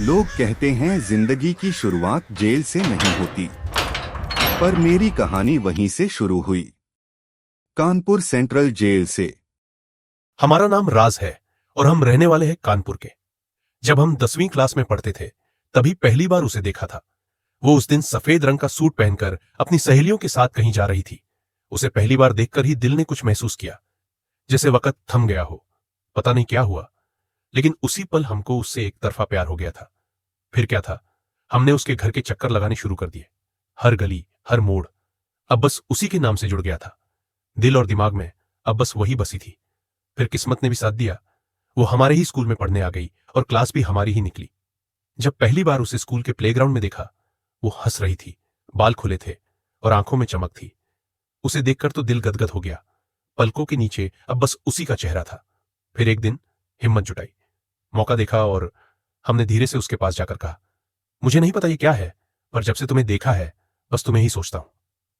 लोग कहते हैं जिंदगी की शुरुआत जेल से नहीं होती, पर मेरी कहानी वहीं से शुरू हुई, कानपुर सेंट्रल जेल से। हमारा नाम राज है और हम रहने वाले हैं कानपुर के। जब हम 10वीं क्लास में पढ़ते थे तभी पहली बार उसे देखा था। वो उस दिन सफेद रंग का सूट पहनकर अपनी सहेलियों के साथ कहीं जा रही थी। उसे पहली बार देखकर ही दिल ने कुछ महसूस किया, जैसे वक्त थम गया हो। पता नहीं क्या हुआ, लेकिन उसी पल हमको उससे एक तरफा प्यार हो गया था। फिर क्या था, हमने उसके घर के चक्कर लगाने शुरू कर दिए। हर गली, हर मोड़ अब बस उसी के नाम से जुड़ गया था। दिल और दिमाग में अब बस वही बसी थी। फिर किस्मत ने भी साथ दिया, वो हमारे ही स्कूल में पढ़ने आ गई और क्लास भी हमारी ही निकली। जब पहली बार उसे स्कूल के प्लेग्राउंड में देखा, वो हंस रही थी, बाल खुले थे और आंखों में चमक थी। उसे देखकर तो दिल गदगद हो गया। पलकों के नीचे अब बस उसी का चेहरा था। फिर एक दिन हिम्मत जुटाई, मौका देखा और हमने धीरे से उसके पास जाकर कहा, मुझे नहीं पता ये क्या है, पर जब से तुम्हें देखा है बस तुम्हें ही सोचता हूं।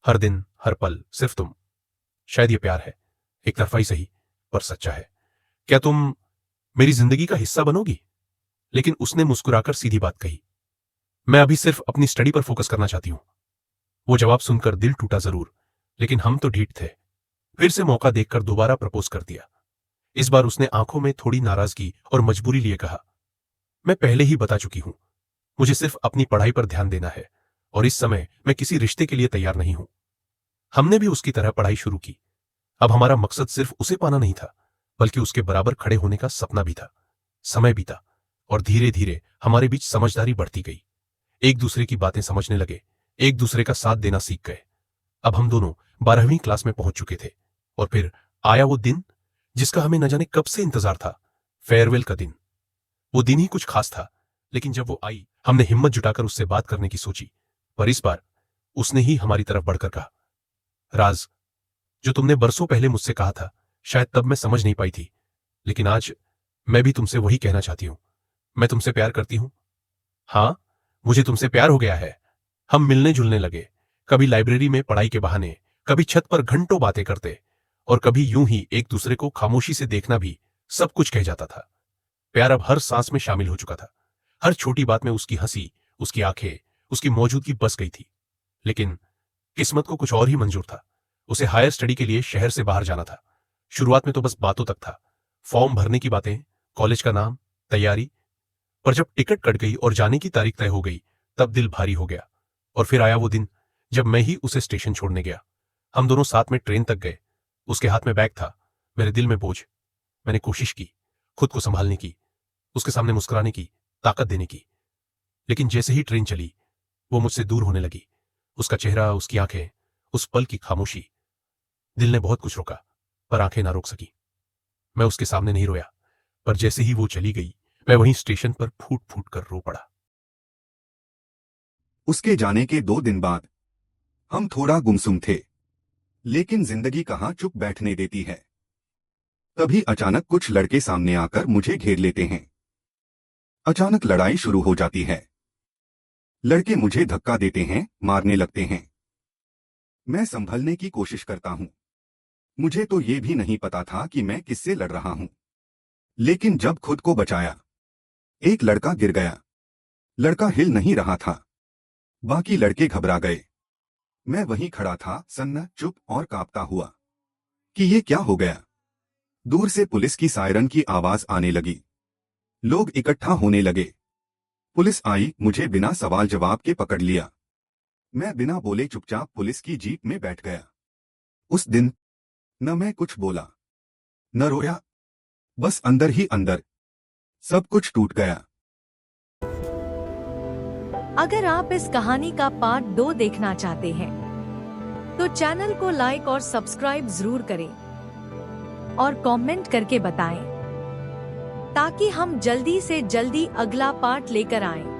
हर दिन, हर पल सिर्फ तुम। शायद ये प्यार है, एक तरफा ही सही पर सच्चा है। क्या तुम मेरी जिंदगी का हिस्सा बनोगी? लेकिन उसने मुस्कुराकर सीधी बात कही, मैं अभी सिर्फ अपनी स्टडी पर फोकस करना चाहती हूं। वो जवाब सुनकर दिल टूटा जरूर, लेकिन हम तो ढीठ थे। फिर से मौका देखकर दोबारा प्रपोज कर दिया। इस बार उसने आंखों में थोड़ी नाराजगी और मजबूरी लिए कहा, मैं पहले ही बता चुकी हूं, मुझे सिर्फ अपनी पढ़ाई पर ध्यान देना है और इस समय मैं किसी रिश्ते के लिए तैयार नहीं हूं। हमने भी उसकी तरह पढ़ाई शुरू की। अब हमारा मकसद सिर्फ उसे पाना नहीं था, बल्कि उसके बराबर खड़े होने का सपना भी था। समय बीता और धीरे धीरे हमारे बीच समझदारी बढ़ती गई। एक दूसरे की बातें समझने लगे, एक दूसरे का साथ देना सीख गए। अब हम दोनों 12वीं क्लास में पहुंच चुके थे और फिर आया वो दिन जिसका हमें न जाने कब से इंतजार था, फेयरवेल का दिन। वो दिन ही कुछ खास था, लेकिन जब वो आई हमने हिम्मत जुटाकर उससे बात करने की सोची। पर इस बार उसने ही हमारी तरफ बढ़कर कहा, राज, जो तुमने बरसों पहले मुझसे कहा था शायद तब मैं समझ नहीं पाई थी, लेकिन आज मैं भी तुमसे वही कहना चाहती हूं। मैं तुमसे प्यार करती हूं। हां, मुझे तुमसे प्यार हो गया है। हम मिलने जुलने लगे, कभी लाइब्रेरी में पढ़ाई के बहाने, कभी छत पर घंटों बातें करते और कभी यूं ही एक दूसरे को खामोशी से देखना भी सब कुछ कह जाता था। प्यार अब हर सांस में शामिल हो चुका था। हर छोटी बात में उसकी हंसी, उसकी आंखें, उसकी मौजूदगी बस गई थी। लेकिन किस्मत को कुछ और ही मंजूर था। उसे हायर स्टडी के लिए शहर से बाहर जाना था। शुरुआत में तो बस बातों तक था, फॉर्म भरने की बातें, कॉलेज का नाम, तैयारी। पर जब टिकट कट गई और जाने की तारीख तय हो गई, तब दिल भारी हो गया। और फिर आया वो दिन जब मैं ही उसे स्टेशन छोड़ने गया। हम दोनों साथ में ट्रेन तक गए। उसके हाथ में बैग था, मेरे दिल में बोझ। मैंने कोशिश की खुद को संभालने की, उसके सामने मुस्कुराने की, ताकत देने की। लेकिन जैसे ही ट्रेन चली, वो मुझसे दूर होने लगी। उसका चेहरा, उसकी आंखें, उस पल की खामोशी। दिल ने बहुत कुछ रोका, पर आंखें ना रोक सकी। मैं उसके सामने नहीं रोया, पर जैसे ही वो चली गई, मैं वहीं स्टेशन पर फूट फूट कर रो पड़ा। उसके जाने के 2 दिन बाद हम थोड़ा गुमसुम थे, लेकिन जिंदगी कहाँ चुप बैठने देती है। तभी अचानक कुछ लड़के सामने आकर मुझे घेर लेते हैं। अचानक लड़ाई शुरू हो जाती है। लड़के मुझे धक्का देते हैं, मारने लगते हैं। मैं संभलने की कोशिश करता हूं। मुझे तो ये भी नहीं पता था कि मैं किससे लड़ रहा हूं। लेकिन जब खुद को बचाया, एक लड़का गिर गया। लड़का हिल नहीं रहा था। बाकी लड़के घबरा गए। मैं वहीं खड़ा था, सन्ना, चुप और कांपता हुआ कि ये क्या हो गया। दूर से पुलिस की सायरन की आवाज आने लगी। लोग इकट्ठा होने लगे। पुलिस आई, मुझे बिना सवाल जवाब के पकड़ लिया। मैं बिना बोले चुपचाप पुलिस की जीप में बैठ गया। उस दिन न मैं कुछ बोला, न रोया, बस अंदर ही अंदर सब कुछ टूट गया। अगर आप इस कहानी का पार्ट 2 देखना चाहते हैं, तो चैनल को लाइक और सब्सक्राइब जरूर करें और कमेंट करके बताएं, ताकि हम जल्दी से जल्दी अगला पार्ट लेकर आएं।